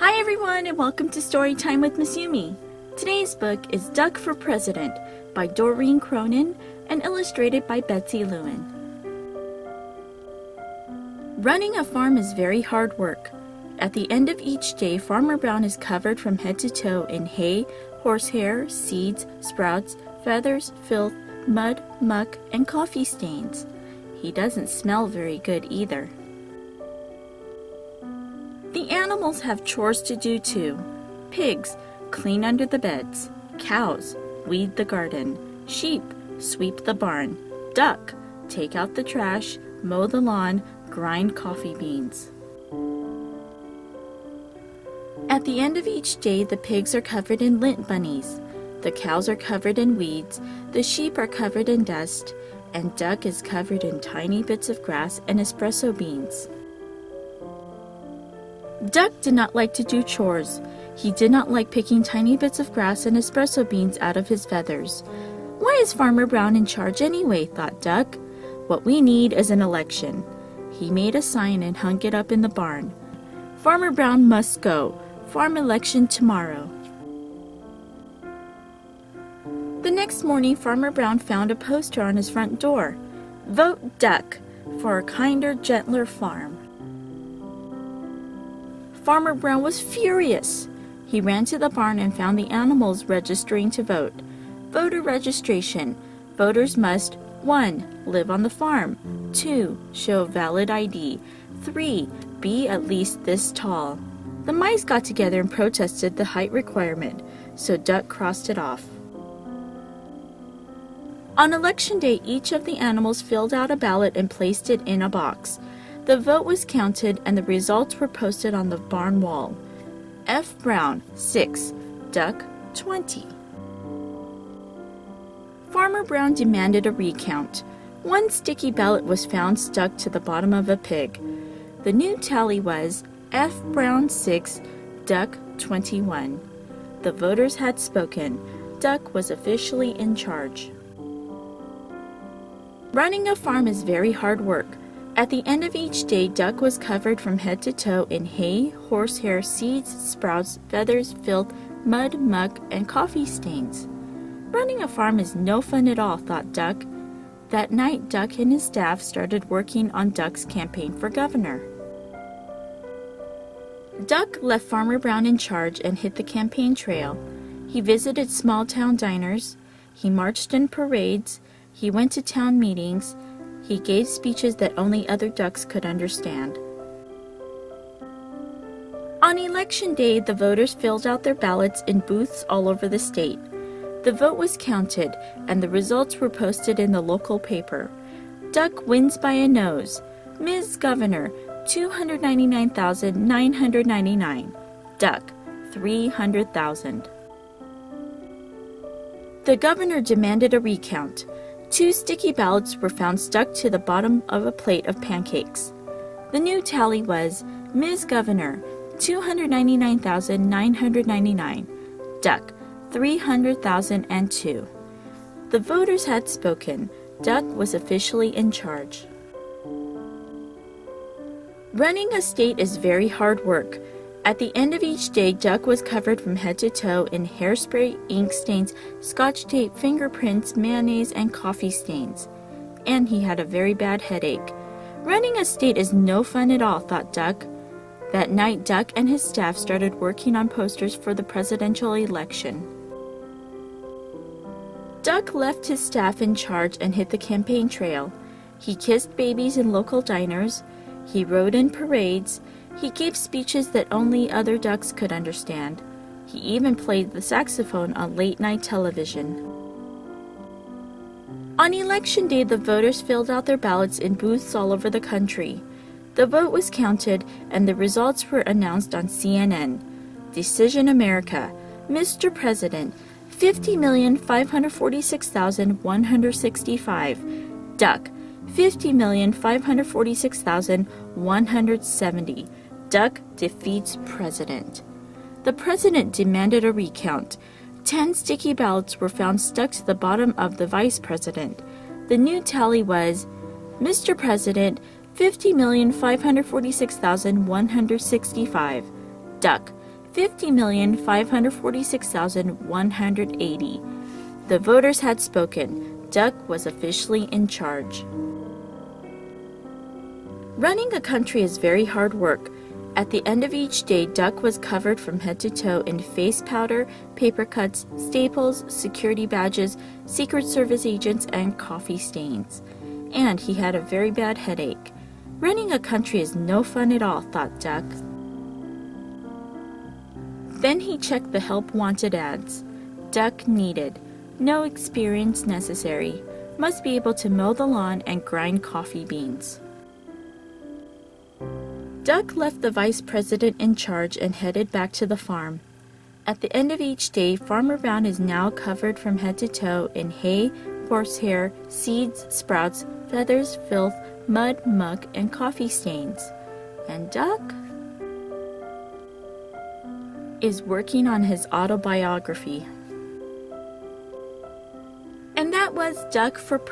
Hi everyone and welcome to Storytime with Miss Yumi. Today's book is Duck for President by Doreen Cronin and illustrated by Betsy Lewin. Running a farm is very hard work. At the end of each day, Farmer Brown is covered from head to toe in hay, horsehair, seeds, sprouts, feathers, filth, mud, muck, and coffee stains. He doesn't smell very good either. The animals have chores to do too. Pigs, clean under the beds. Cows, weed the garden. Sheep, sweep the barn. Duck, take out the trash, mow the lawn, grind coffee beans. At the end of each day, the pigs are covered in lint bunnies. The cows are covered in weeds. The sheep are covered in dust. And Duck is covered in tiny bits of grass and espresso beans. Duck did not like to do chores. He did not like picking tiny bits of grass and espresso beans out of his feathers. Why is Farmer Brown in charge anyway, thought Duck. What we need is an election. He made a sign and hung it up in the barn. Farmer Brown must go. Farm election tomorrow. The next morning, Farmer Brown found a poster on his front door. Vote Duck for a kinder, gentler farm. Farmer Brown was furious. He ran to the barn and found the animals registering to vote. Voter registration. Voters must 1. Live on the farm. 2. Show valid ID. 3. Be at least this tall. The mice got together and protested the height requirement, so Duck crossed it off. On election day, each of the animals filled out a ballot and placed it in a box. The vote was counted and the results were posted on the barn wall. F. Brown, 6. Duck, 20. Farmer Brown demanded a recount. One sticky ballot was found stuck to the bottom of a pig. The new tally was F. Brown, 6. Duck, 21. The voters had spoken. Duck was officially in charge. Running a farm is very hard work. At the end of each day, Duck was covered from head to toe in hay, horsehair, seeds, sprouts, feathers, filth, mud, muck, and coffee stains. Running a farm is no fun at all, thought Duck. That night, Duck and his staff started working on Duck's campaign for governor. Duck left Farmer Brown in charge and hit the campaign trail. He visited small-town diners. He marched in parades. He went to town meetings. He gave speeches that only other ducks could understand. On election day, the voters filled out their ballots in booths all over the state. The vote was counted, and the results were posted in the local paper. Duck wins by a nose. Ms. Governor, 299,999. Duck, 300,000. The governor demanded a recount. 2 sticky ballots were found stuck to the bottom of a plate of pancakes. The new tally was Ms. Governor, 299,999. Duck, 300,002. The voters had spoken. Duck was officially in charge. Running a state is very hard work. At the end of each day, Duck was covered from head to toe in hairspray, ink stains, scotch tape, fingerprints, mayonnaise, and coffee stains. And he had a very bad headache. Running a state is no fun at all, thought Duck. That night, Duck and his staff started working on posters for the presidential election. Duck left his staff in charge and hit the campaign trail. He kissed babies in local diners. He rode in parades. He gave speeches that only other ducks could understand. He even played the saxophone on late-night television. On election day, the voters filled out their ballots in booths all over the country. The vote was counted, and the results were announced on CNN. Decision America. Mr. President, 50,546,165. Duck, 50,546,170. Duck defeats president. The president demanded a recount. 10 sticky ballots were found stuck to the bottom of the vice president. The new tally was Mr. President, 50,546,165. Duck, 50,546,180. The voters had spoken. Duck was officially in charge. Running a country is very hard work. At the end of each day, Duck was covered from head to toe in face powder, paper cuts, staples, security badges, Secret Service agents, and coffee stains. And he had a very bad headache. Running a country is no fun at all, thought Duck. Then he checked the help wanted ads. Duck needed. No experience necessary. Must be able to mow the lawn and grind coffee beans. Duck left the vice president in charge and headed back to the farm. At the end of each day, Farmer Brown is now covered from head to toe in hay, horsehair, seeds, sprouts, feathers, filth, mud, muck, and coffee stains. And Duck is working on his autobiography. And that was Duck for President.